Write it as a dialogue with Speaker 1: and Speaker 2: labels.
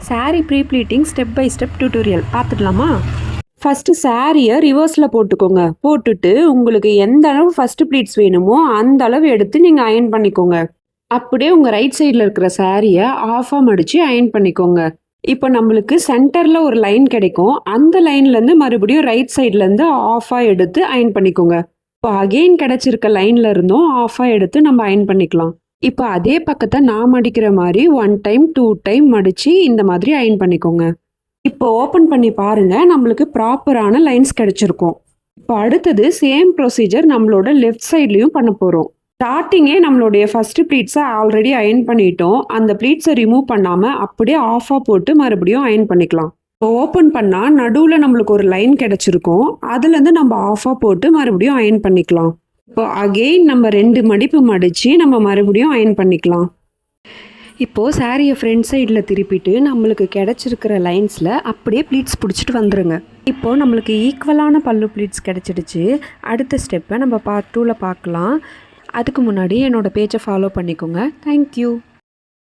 Speaker 1: saree prepleating step by step tutorial பார்த்துடலாமா? First சாரியை ரிவர்ஸில் போட்டுக்கோங்க. போட்டுட்டு உங்களுக்கு எந்த அளவு ஃபஸ்ட்டு ப்ளீட்ஸ் வேணுமோ அந்த அளவு எடுத்து நீங்கள் அயன் பண்ணிக்கோங்க. அப்படியே உங்கள் ரைட் சைடில் இருக்கிற சாரியை ஆஃபாக மடித்து அயன் பண்ணிக்கோங்க. இப்போ நம்மளுக்கு சென்டரில் ஒரு லைன் கிடைக்கும். அந்த லைன்லேருந்து மறுபடியும் ரைட் சைட்லேருந்து ஆஃபாக எடுத்து அயன் பண்ணிக்கோங்க. இப்போ அகெயின் கிடைச்சிருக்க லைன்ல இருந்தும் ஆஃபாக எடுத்து நம்ம அயன் பண்ணிக்கலாம். இப்போ அதே பக்கத்தை நான் மடிக்கிற மாதிரி 1 டைம் 2 டைம் மடித்து இந்த மாதிரி அயன் பண்ணிக்கோங்க. இப்போ ஓப்பன் பண்ணி பாருங்க, நம்மளுக்கு ப்ராப்பரான லைன்ஸ் கிடைச்சிருக்கும். இப்போ அடுத்தது சேம் ப்ரொசீஜர் நம்மளோட லெஃப்ட் சைட்லையும் பண்ண போகிறோம். ஸ்டார்டிங்கே நம்மளுடைய ஃபர்ஸ்ட் ப்ளீட்ஸை ஆல்ரெடி அயன் பண்ணிட்டோம். அந்த ப்ளீட்ஸை ரிமூவ் பண்ணாமல் அப்படியே ஆஃபாக போட்டு மறுபடியும் அயன் பண்ணிக்கலாம். இப்போ ஓப்பன் பண்ணால் நடுவில் நம்மளுக்கு ஒரு லைன் கிடைச்சிருக்கும். அதுலேருந்து நம்ம ஆஃபாக போட்டு மறுபடியும் அயன் பண்ணிக்கலாம். இப்போ அகெயின் நம்ம 2 மடிப்பு மடித்து நம்ம மறுபடியும் அயன் பண்ணிக்கலாம். இப்போது சாரியை ஃப்ரண்ட் சைடில் திருப்பிட்டு நம்மளுக்கு கிடச்சிருக்கிற லைன்ஸில் அப்படியே ப்ளீட்ஸ் பிடிச்சிட்டு வந்துடுங்க. இப்போது நம்மளுக்கு ஈக்குவலான பல்லு ப்ளீட்ஸ் கிடச்சிடுச்சு. அடுத்த ஸ்டெப்பை நம்ம பார்ட் 2ல் பார்க்கலாம். அதுக்கு முன்னாடி என்னோடய பேஜை ஃபாலோ பண்ணிக்கோங்க. தேங்க்யூ.